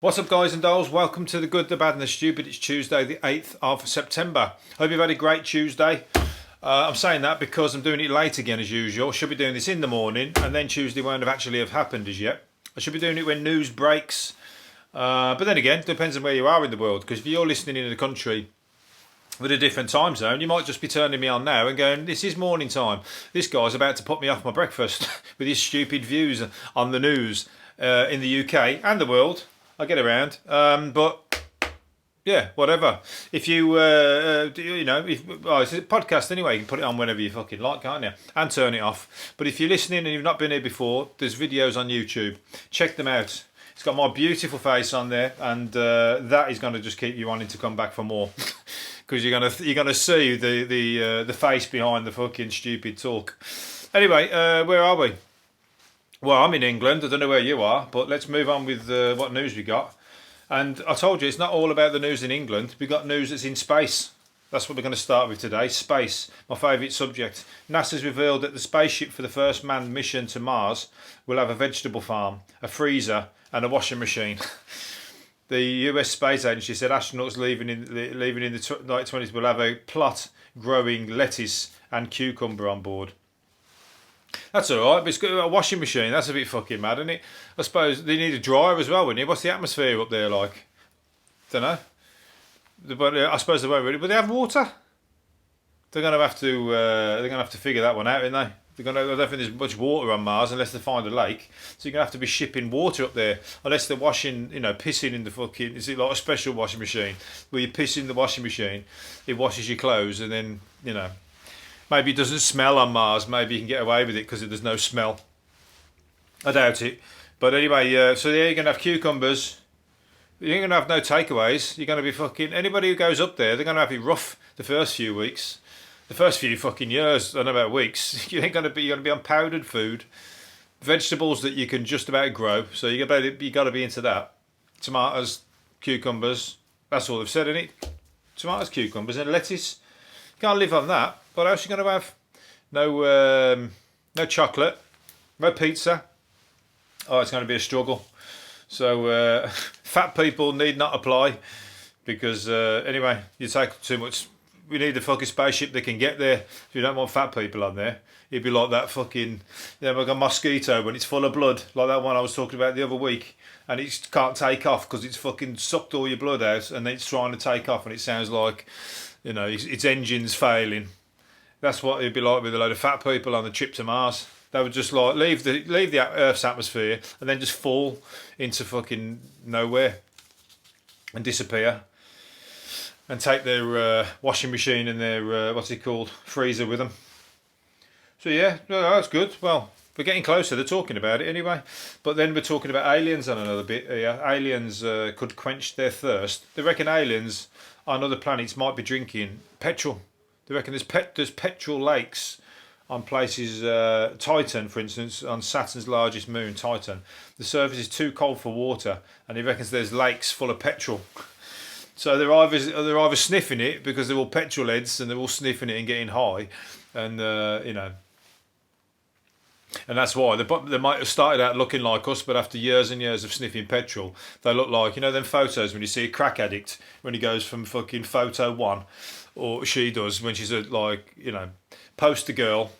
What's up, guys and dolls? Welcome to the Good, the Bad and the Stupid. It's Tuesday the 8th of September. Hope you've had a great Tuesday. I'm saying that because I'm doing it late again as usual. Should be doing this in the morning and then Tuesday won't have actually have happened as yet. I should be doing it when news breaks. But then again, depends on where you are in the world, because if you're listening in a country with a different time zone, you might just be turning me on now and going, this is morning time. This guy's about to put me off my breakfast with his stupid views on the news in the UK and the world. I get around, but yeah, whatever. If you, it's a podcast anyway. You can put it on whenever you fucking like, can't you? And turn it off. But if you're listening and you've not been here before, there's videos on YouTube. Check them out. It's got my beautiful face on there, and that is going to just keep you wanting to come back for more, because you're gonna see the face behind the fucking stupid talk. Anyway, where are we? Well, I'm in England. I don't know where you are, but let's move on with what news we got. And I told you, it's not all about the news in England. We've got news that's in space. That's what we're going to start with today. Space, my favourite subject. NASA's revealed that the spaceship for the first manned mission to Mars will have a vegetable farm, a freezer, and a washing machine. The US Space Agency said astronauts leaving in the 2020s will have a plot growing lettuce and cucumber on board. That's alright, but it's got a washing machine. That's a bit fucking mad, isn't it? I suppose they need a dryer as well, wouldn't it? What's the atmosphere up there like? Don't know. But I suppose they won't really. But they have water. They're gonna have to. They're gonna have to figure that one out, aren't they? I don't think there's much water on Mars unless they find a lake. So you're gonna have to be shipping water up there, unless they're washing, pissing in the fucking. Is it like a special washing machine where you piss in the washing machine, it washes your clothes, and then maybe it doesn't smell on Mars. Maybe you can get away with it because there's no smell. I doubt it. But anyway, so yeah, you're going to have cucumbers. You ain't going to have no takeaways. You're going to be fucking... Anybody who goes up there, they're going to have it rough the first few weeks. The first few fucking years, I don't know about weeks. You're going to be on powdered food. Vegetables that you can just about grow. So you got to be into that. Tomatoes, cucumbers. That's all they've said, isn't it? Tomatoes, cucumbers and lettuce. Can't live on that. What else are you going to have? No chocolate, no pizza. Oh, it's going to be a struggle. So fat people need not apply, because anyway, you take too much. We need a fucking spaceship that can get there. If you don't want fat people on there, it'd be like that fucking like a mosquito when it's full of blood, like that one I was talking about the other week, and it can't take off because it's fucking sucked all your blood out, and then it's trying to take off, and it sounds like its engine's failing. That's what it'd be like with a load of fat people on the trip to Mars. They would just like leave the Earth's atmosphere and then just fall into fucking nowhere and disappear, and take their washing machine and their freezer with them. So yeah, no, that's good. Well, we're getting closer. They're talking about it anyway. But then we're talking about aliens on another bit. Aliens could quench their thirst. They reckon aliens on other planets might be drinking petrol. They reckon there's petrol lakes on places, Titan, for instance, on Saturn's largest moon, Titan. The surface is too cold for water, and he reckons there's lakes full of petrol. So they're either sniffing it because they're all petrol heads and they're all sniffing it and getting high, and and that's why they might have started out looking like us, but after years and years of sniffing petrol, they look like them photos when you see a crack addict when he goes from fucking photo 1. Or she does when she's poster girl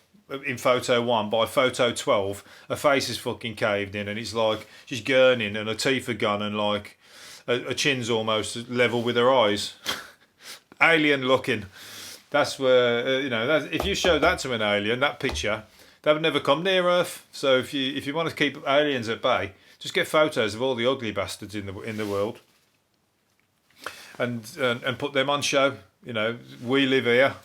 in photo 1. By photo 12, her face is fucking caved in, and it's like she's gurning, and her teeth are gone, and like her chin's almost level with her eyes. Alien looking. That's where if you show that to an alien, that picture, they would never come near Earth. So if you want to keep aliens at bay, just get photos of all the ugly bastards in the world, and put them on show. We live here,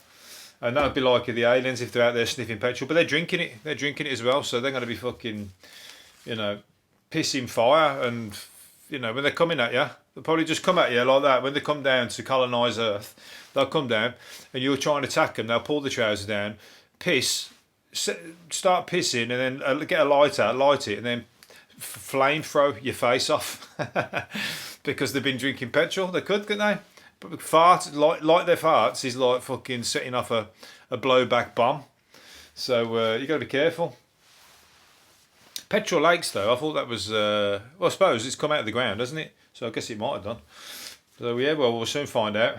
and that'd be like the aliens if they're out there sniffing petrol. But they're drinking it. They're drinking it as well. So they're going to be fucking, pissing fire. And when they're coming at you, they'll probably just come at you like that. When they come down to colonise Earth, they'll come down, and you'll try and attack them. They'll pull the trousers down, start pissing, and then get a lighter, light it, and then flame throw your face off because they've been drinking petrol. They could, couldn't they? Fart, light their farts is like fucking setting off a blowback bomb. So you got to be careful. Petrol lakes, though, I thought that was... well, I suppose it's come out of the ground, hasn't it? So I guess it might have done. So yeah, well, we'll soon find out.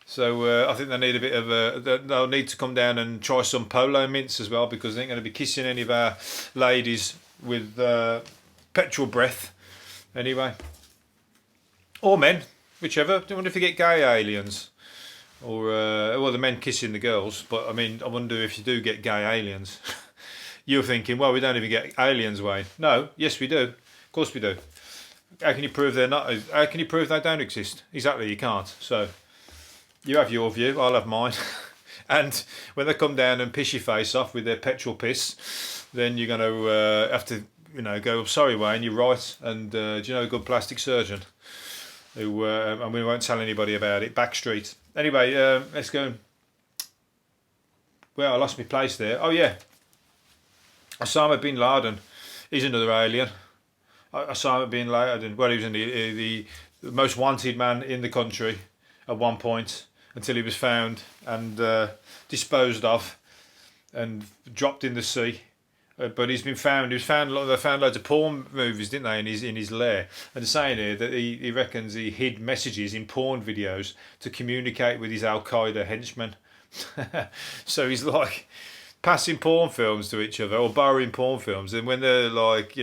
So I think they need a bit of they'll need to come down and try some polo mints as well, because they ain't going to be kissing any of our ladies with petrol breath anyway. Or men, whichever. Don't wonder if you get gay aliens. Or, well, the men kissing the girls. But, I mean, I wonder if you do get gay aliens. You're thinking, well, we don't even get aliens, Wayne. No, yes, we do. Of course we do. How can you prove they're not? How can you prove they don't exist? Exactly, you can't. So, you have your view, I'll have mine. And when they come down and piss your face off with their petrol piss, then you're going to have to, go, sorry, Wayne, you're right. And do you know a good plastic surgeon? Who, and we won't tell anybody about it. Backstreet. Anyway, let's go. Well, I lost my place there. Oh yeah, Osama bin Laden. He's another alien. Osama bin Laden. Well, he was the most wanted man in the country at one point, until he was found and disposed of and dropped in the sea. But he's been found. They found loads of porn movies, didn't they, in his lair? And they're saying here that he reckons he hid messages in porn videos to communicate with his Al Qaeda henchmen. So he's like passing porn films to each other or borrowing porn films, and when they're like,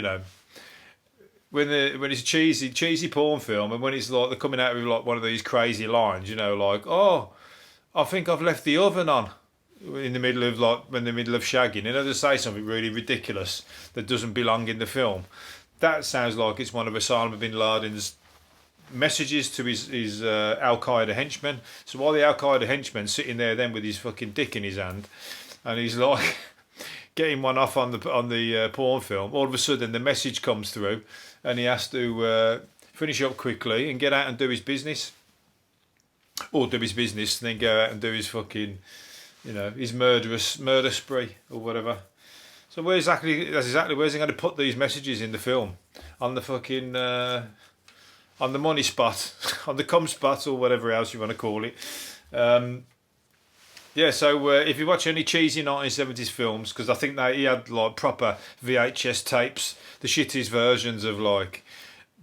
when it's a cheesy porn film, and when it's like they're coming out with like one of these crazy lines, like, oh, I think I've left the oven on. In the middle of shagging, they say something really ridiculous that doesn't belong in the film. That sounds like it's one of Osama bin Laden's messages to his Al Qaeda henchmen. So while the Al Qaeda henchman sitting there then with his fucking dick in his hand, and he's like getting one off on the porn film, all of a sudden the message comes through, and he has to finish up quickly and get out and do his business, or do his business and then go out and do his fucking, his murder spree or whatever. So where's he going to put these messages in the film? On the fucking, on the money spot, on the cum spot, or whatever else you want to call it. Yeah, so if you watch any cheesy 1970s films, because I think he had like proper VHS tapes, the shittiest versions of like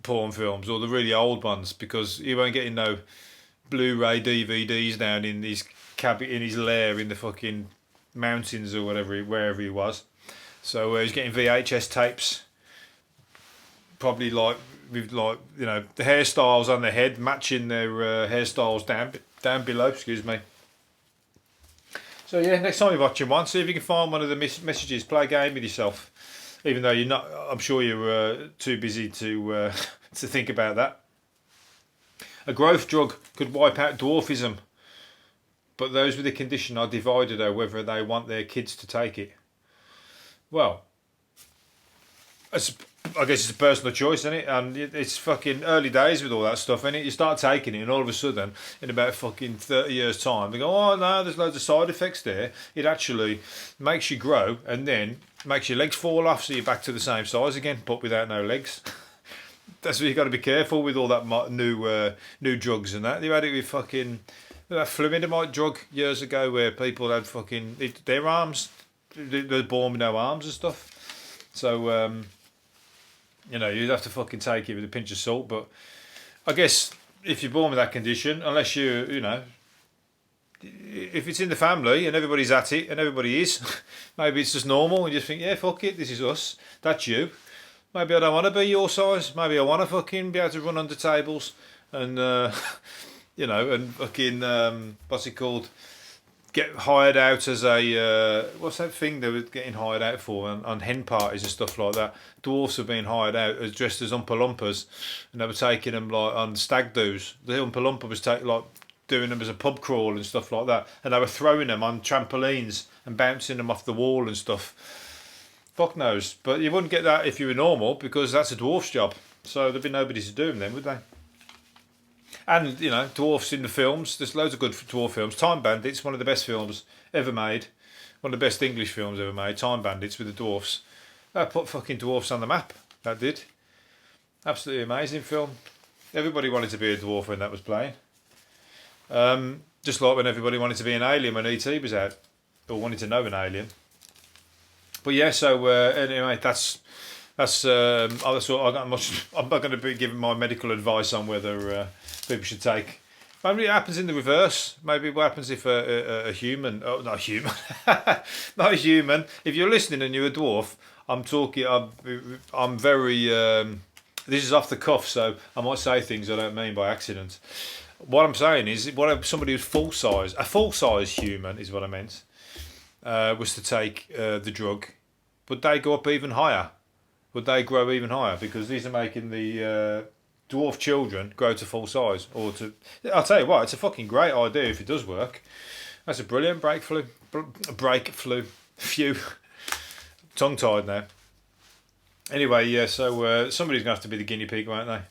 porn films, or the really old ones, because he won't get no Blu-ray DVDs down in his in his lair in the fucking mountains or wherever he was. So he's getting VHS tapes, probably like with the hairstyles on their head matching their hairstyles down below. Excuse me. So yeah, next time you're watching one, see if you can find one of the messages. Play a game with yourself, even though you're not. I'm sure you're too busy to to think about that. A growth drug could wipe out dwarfism, but those with the condition are divided over whether they want their kids to take it. Well, I guess it's a personal choice, isn't it? And it's fucking early days with all that stuff, isn't it? You start taking it, and all of a sudden, in about fucking 30 years' time, they go, oh no, there's loads of side effects there. It actually makes you grow, and then makes your legs fall off, so you're back to the same size again, but without no legs. That's why you got to be careful with all that new drugs and that. They had it with fucking that fluidamide drug years ago, where people had fucking their arms, they're born with no arms and stuff. So you'd have to fucking take it with a pinch of salt. But I guess if you're born with that condition, unless if it's in the family and everybody's at it and everybody is, maybe it's just normal and you just think, yeah, fuck it, this is us, that's you. Maybe I don't want to be your size. Maybe I want to fucking be able to run under tables and, and fucking, what's it called? Get hired out as a, what's that thing they were getting hired out for on hen parties and stuff like that? Dwarfs were being hired out as dressed as Oompa Loompas, and they were taking them like on stag doos. The Oompa Loompa was doing them as a pub crawl and stuff like that, and they were throwing them on trampolines and bouncing them off the wall and stuff. Fuck knows. But you wouldn't get that if you were normal, because that's a dwarf's job. So there'd be nobody to do them then, would they? And, dwarfs in the films. There's loads of good dwarf films. Time Bandits, one of the best films ever made. One of the best English films ever made. Time Bandits with the dwarfs. That put fucking dwarfs on the map. That did. Absolutely amazing film. Everybody wanted to be a dwarf when that was playing. Just like when everybody wanted to be an alien when E.T. was out. Or wanted to know an alien. But yeah, so anyway, that's That's what I'm not going to be giving my medical advice on whether people should take. Maybe it happens in the reverse. Maybe what happens if a human, oh, not human, not a human. If you're listening and you're a dwarf, I'm very. This is off the cuff, so I might say things I don't mean by accident. What I'm saying is, what if somebody who's a full-size human is what I meant, was to take the drug, would they go up even higher? Would they grow even higher? Because these are making the dwarf children grow to full size. I'll tell you what, it's a fucking great idea if it does work. That's a brilliant phew. Tongue-tied now. Anyway, yeah, so somebody's going to have to be the guinea pig, won't they?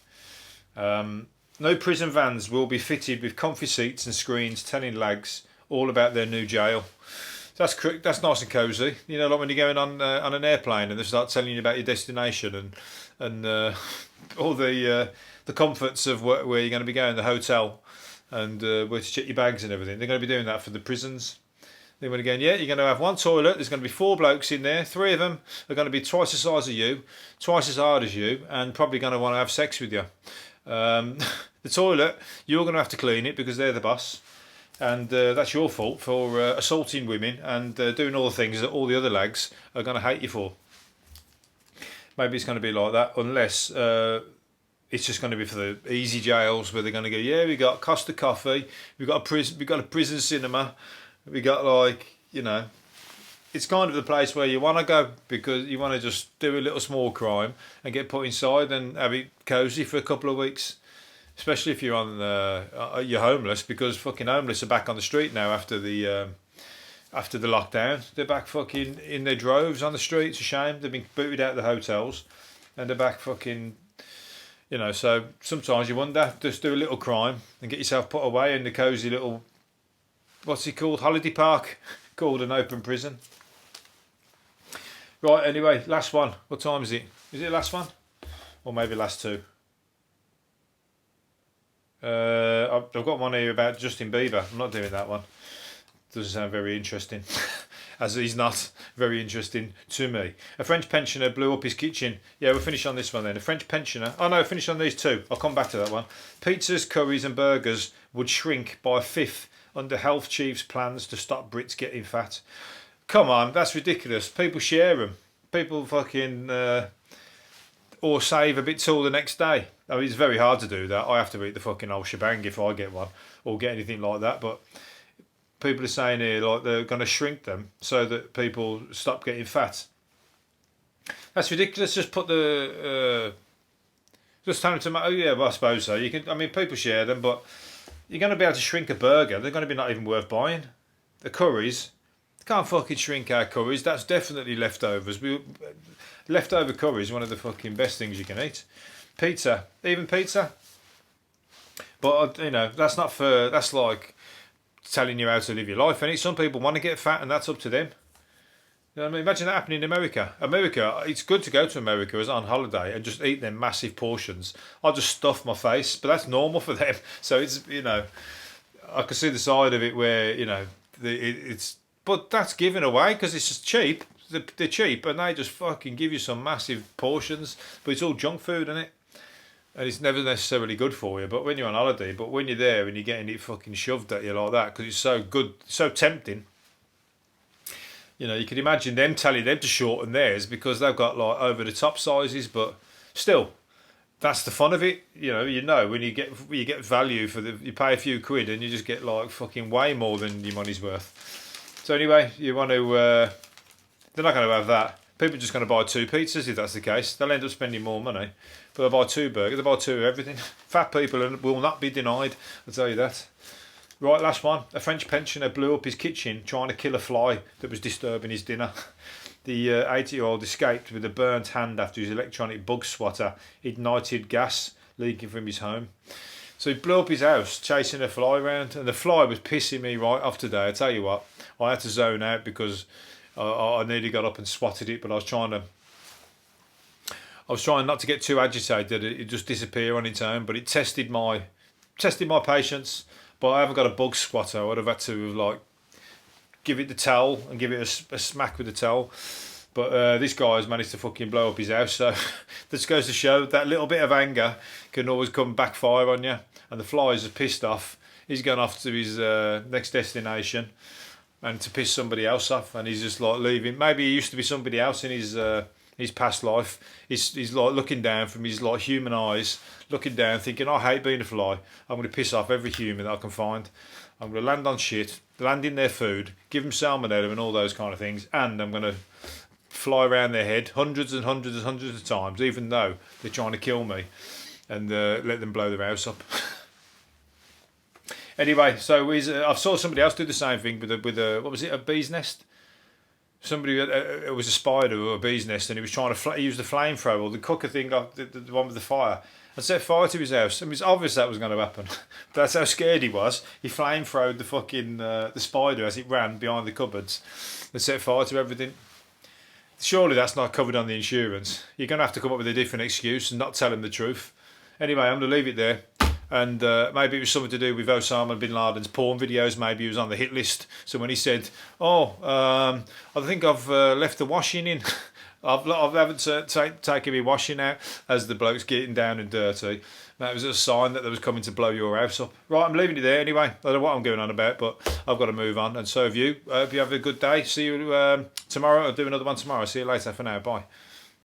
No prison vans will be fitted with comfy seats and screens telling lags all about their new jail. That's nice and cosy. You know, like when you're going on an airplane and they start telling you about your destination and all the comforts of where you're going to be going, the hotel, and where to check your bags and everything. They're going to be doing that for the prisons. They're going to go, yeah, you're going to have one toilet. There's going to be 4 blokes in there. 3 of them are going to be twice the size of you, twice as hard as you, and probably going to want to have sex with you. The toilet, you're going to have to clean it because they're the boss. And that's your fault for assaulting women and doing all the things that all the other lags are going to hate you for. Maybe it's going to be like that, unless it's just going to be for the easy jails where they're going to go, yeah, we got Costa Coffee, we got a prison cinema, we got it's kind of the place where you want to go because you want to just do a little small crime and get put inside and have it cosy for a couple of weeks. Especially if you're you're homeless, because fucking homeless are back on the street now after the lockdown. They're back fucking in their droves on the street. It's a shame. They've been booted out of the hotels, and they're back fucking. So sometimes you wonder, just do a little crime and get yourself put away in the cosy little, what's it called, holiday park, called an open prison. Right. Anyway, last one. What time is it? Is it the last one, or maybe last 2? I've got one here about Justin Bieber. I'm not doing that one. Doesn't sound very interesting, as he's not very interesting to me. A French pensioner blew up his kitchen. Yeah, we'll finish on this one then. A French pensioner. Oh no, finish on these 2. I'll come back to that one. Pizzas, curries and burgers would shrink by a 5th under health chief's plans to stop Brits getting fat. Come on, that's ridiculous. People share them. People fucking... or save a bit till the next day. I mean, it's very hard to do that. I have to eat the fucking whole shebang if I get one, or get anything like that. But people are saying here, like, they're going to shrink them so that people stop getting fat. That's ridiculous. Just put just tell them to... Oh, yeah, well, I suppose so. People share them, but you're going to be able to shrink a burger. They're going to be not even worth buying. The curries, can't fucking shrink our curries. That's definitely leftovers. Leftover curry is one of the fucking best things you can eat. Pizza, even pizza. But that's not for. That's like telling you how to live your life. And some people want to get fat, and that's up to them. You know what I mean? Imagine that happening in America. It's good to go to America as on holiday and just eat them massive portions. I'll just stuff my face, but that's normal for them. So it's I can see the side of it where it's. But that's given away because it's just cheap. They're cheap and they just fucking give you some massive portions, but it's all junk food, isn't it? And it's never necessarily good for you. But when you're on holiday, but when you're there and you're getting it fucking shoved at you like that because it's so good, so tempting. You can imagine them telling them to shorten theirs because they've got like over the top sizes, but still, that's the fun of it. When you get value for you pay a few quid and you just get like fucking way more than your money's worth. So anyway, you want to. They're not going to have that. People are just going to buy 2 pizzas if that's the case. They'll end up spending more money. But they'll buy 2 burgers, they'll buy 2 of everything. Fat people will not be denied, I'll tell you that. Right, last one. A French pensioner blew up his kitchen trying to kill a fly that was disturbing his dinner. The 80-year-old escaped with a burnt hand after his electronic bug swatter ignited gas leaking from his home. So he blew up his house chasing a fly around, and the fly was pissing me right off today. I tell you what, I had to zone out because... I nearly got up and swatted it, but I was trying not to get too agitated. It just disappear on its own. But it tested my patience. But I haven't got a bug swatter. I would have had to give it the towel and give it a smack with the towel. But this guy has managed to fucking blow up his house, so this goes to show that little bit of anger can always come backfire on you. And the flies are pissed off. He's gone off to his next destination and to piss somebody else off, and he's just like leaving. Maybe he used to be somebody else in his past life. He's like looking down from his like human eyes, looking down, thinking, I hate being a fly. I'm going to piss off every human that I can find. I'm going to land on shit, land in their food, give them salmonella and all those kind of things, and I'm going to fly around their head hundreds and hundreds and hundreds of times, even though they're trying to kill me, and let them blow their house up. Anyway, so I saw somebody else do the same thing with a what was it, a bee's nest? Somebody, it was a spider or a bee's nest, and he was trying to use the flamethrower, or the cooker thing, the one with the fire, and set fire to his house. I mean, it's obvious that was going to happen. But that's how scared he was. He flamethrowed the fucking the spider as it ran behind the cupboards, and set fire to everything. Surely that's not covered on the insurance. You're going to have to come up with a different excuse and not tell him the truth. Anyway, I'm going to leave it there. And maybe it was something to do with Osama bin Laden's porn videos. Maybe he was on the hit list. So when he said, I think I've left the washing in. I haven't taken my washing out, as the bloke's getting down and dirty. That was a sign that they was coming to blow your house up. Right, I'm leaving it there anyway. I don't know what I'm going on about, but I've got to move on. And so have you. I hope you have a good day. See you tomorrow. I'll do another one tomorrow. See you later for now. Bye.